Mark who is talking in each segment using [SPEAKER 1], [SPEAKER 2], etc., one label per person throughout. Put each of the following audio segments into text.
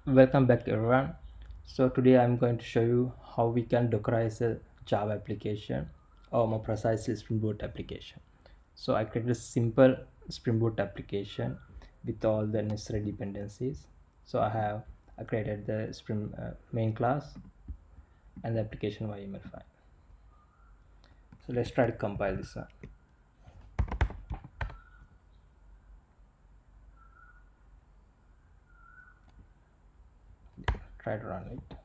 [SPEAKER 1] Welcome back everyone. So today I'm going to show you how we can Dockerize a Java application, or more precisely Spring Boot application. So I created a simple Spring Boot application with all the necessary dependencies. So I created the Spring main class and the application YML file. So let's try to compile this one. Try to run it.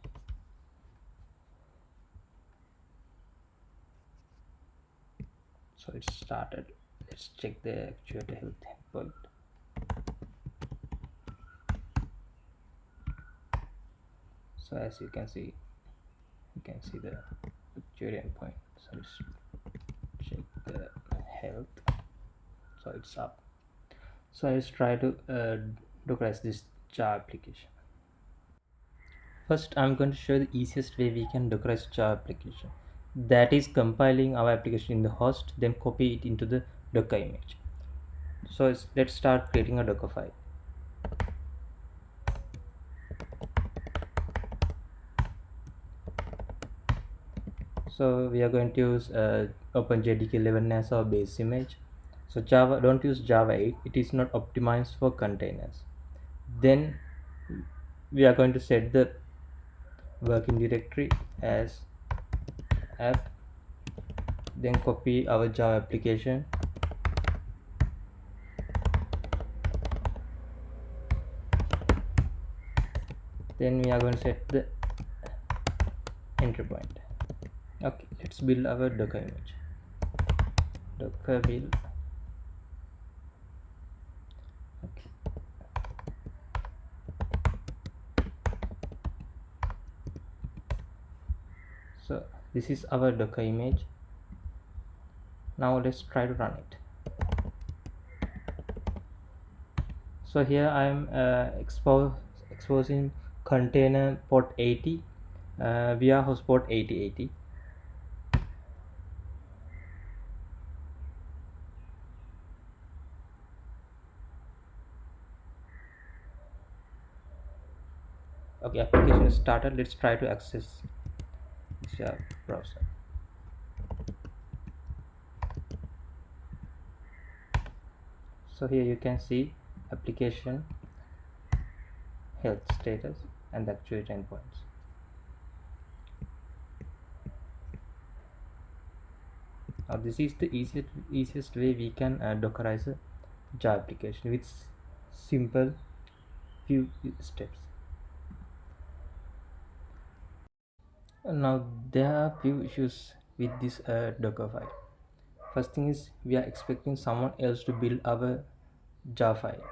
[SPEAKER 1] So it started. Let's check the actuator health endpoint. So as you can see the actuator endpoint. So let's check the health. So it's up. So let's try to Dockerize this Java application. First, I'm going to show the easiest way we can Dockerize Java application. That is compiling our application in the host, then copy it into the Docker image. So let's start creating a Docker file. So we are going to use OpenJDK 11 as our base image. So don't use Java 8. It is not optimized for containers. Then we are going to set the working directory as app, then copy our Java application, then we are going to set the entry point. Okay, let's build our Docker image. Docker build. Okay. So this is our Docker image. Now let's try to run it. So here I am exposing container port 80 via host port 8080. Okay, application is started. Let's try to access this browser. So here you can see application health status and the actuator endpoints. Now this is the easiest way we can Dockerize a Java application with simple few steps. Now there are few issues with this Docker file. First thing is we are expecting someone else to build our Java file.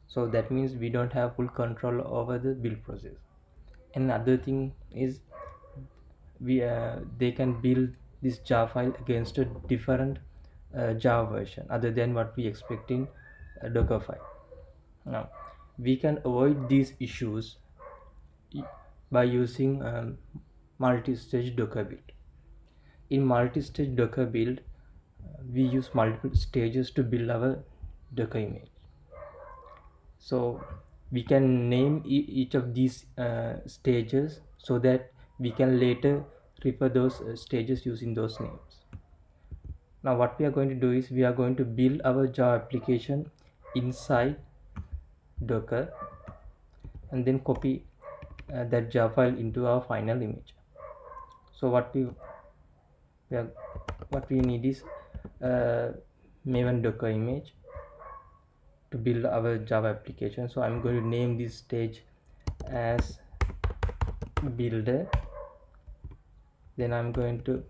[SPEAKER 1] So that means we don't have full control over the build process. Another thing is they can build this Java file against a different Java version other than what we expect in a Docker file. Now we can avoid these issues by using multi-stage Docker build. In multi-stage Docker build, we use multiple stages to build our Docker image. So we can name each of these stages so that we can later refer those stages using those names. Now what we are going to do is we are going to build our Java application inside Docker and then copy that Java file into our final image. So what we need is Maven Docker image to build our Java application. So I'm going to name this stage as builder. Then I'm going to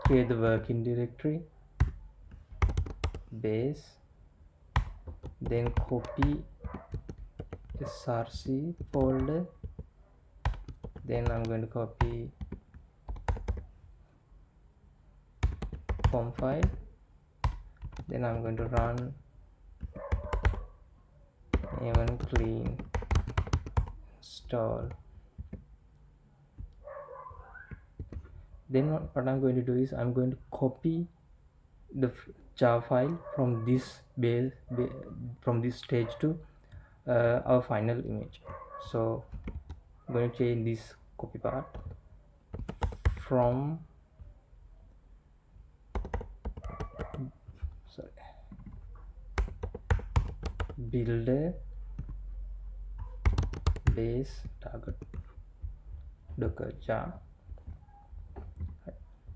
[SPEAKER 1] create the working directory base, then copy src folder, then I'm going to copy form file, then I'm going to run maven clean install. Then what I'm going to do is I'm going to copy the Java file from this from this stage to our final image. So I'm going to change this copy part from builder base target docker jar.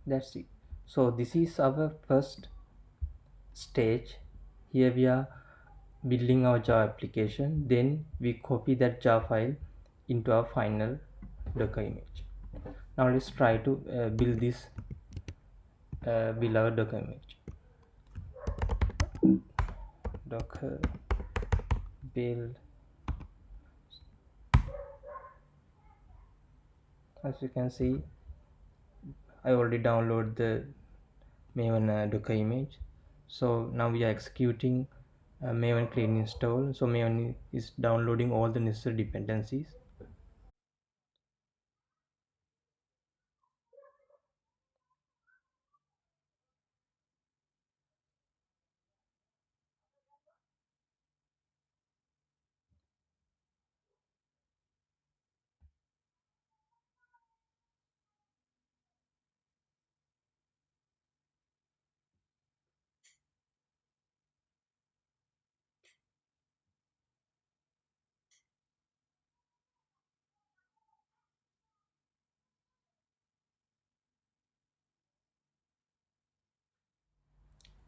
[SPEAKER 1] That's it. So this is our first stage. Here we are building our Java application, then we copy that Java file into our final Docker image. Now let's try to build our Docker image. Docker build. As you can see, I already downloaded the Maven Docker image. So now we are executing Maven clean install. So Maven is downloading all the necessary dependencies.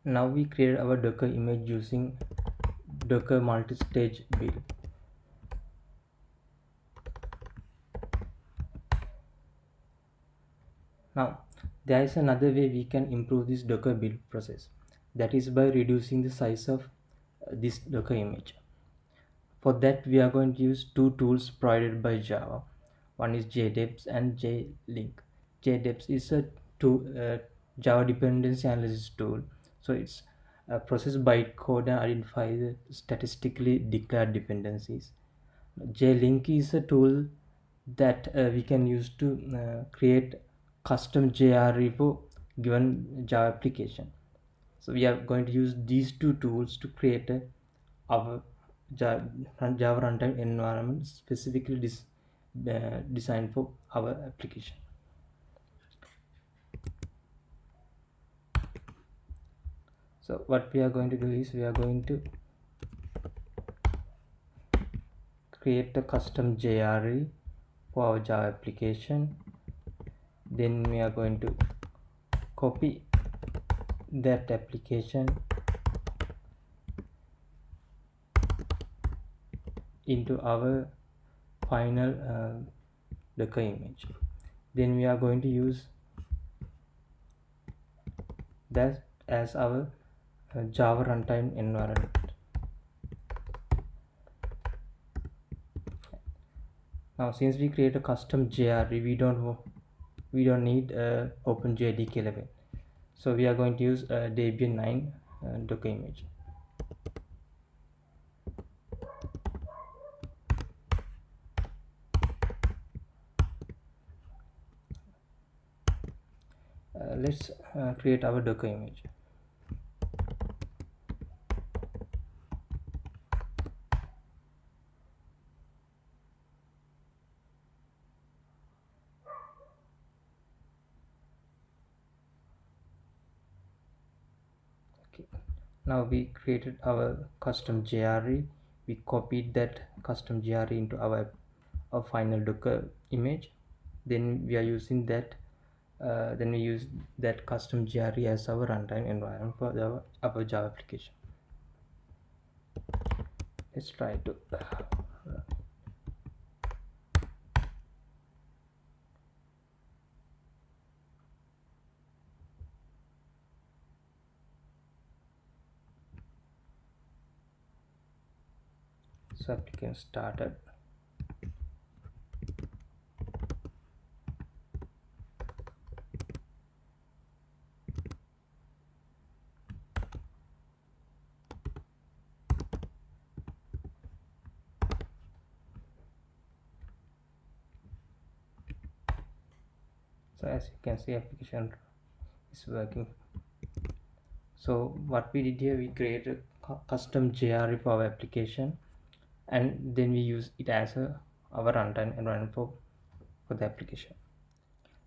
[SPEAKER 1] Now we create our Docker image using Docker multi-stage build. Now there is another way we can improve this Docker build process, that is by reducing the size of this Docker image. For that we are going to use two tools provided by Java. One is jdeps and jlink. Jdeps is a Java dependency analysis tool. So it's process bytecode and identify the statistically declared dependencies. Jlink is a tool that we can use to create custom JR repo given Java application. So we are going to use these two tools to create our Java runtime environment specifically designed for our application. So what we are going to do is we are going to create a custom JRE for our Java application. Then we are going to copy that application into our final Docker image. Then we are going to use that as our Java runtime environment. Now since we create a custom JRE, we don't need OpenJDK 11. So we are going to use Debian 9 Docker image. Let's create our Docker image. Okay. Now we created our custom JRE. We copied that custom JRE into our final Docker image. Then we are using that. Then we use that custom JRE as our runtime environment for our Java application. Let's try to so application started. So as you can see, application is working. So what we did here, we created a custom JRE for our application. and then we use it as our runtime environment for the application.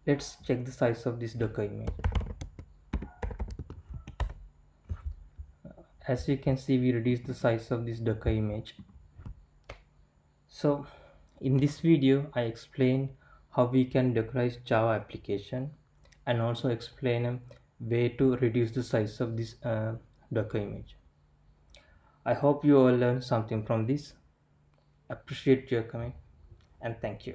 [SPEAKER 1] Let's check the size of this Docker image. As you can see, we reduced the size of this Docker image. So in this video I explain how we can Dockerize Java application, and also explain a way to reduce the size of this Docker image. I hope you all learned something from this. Appreciate your comment, and thank you.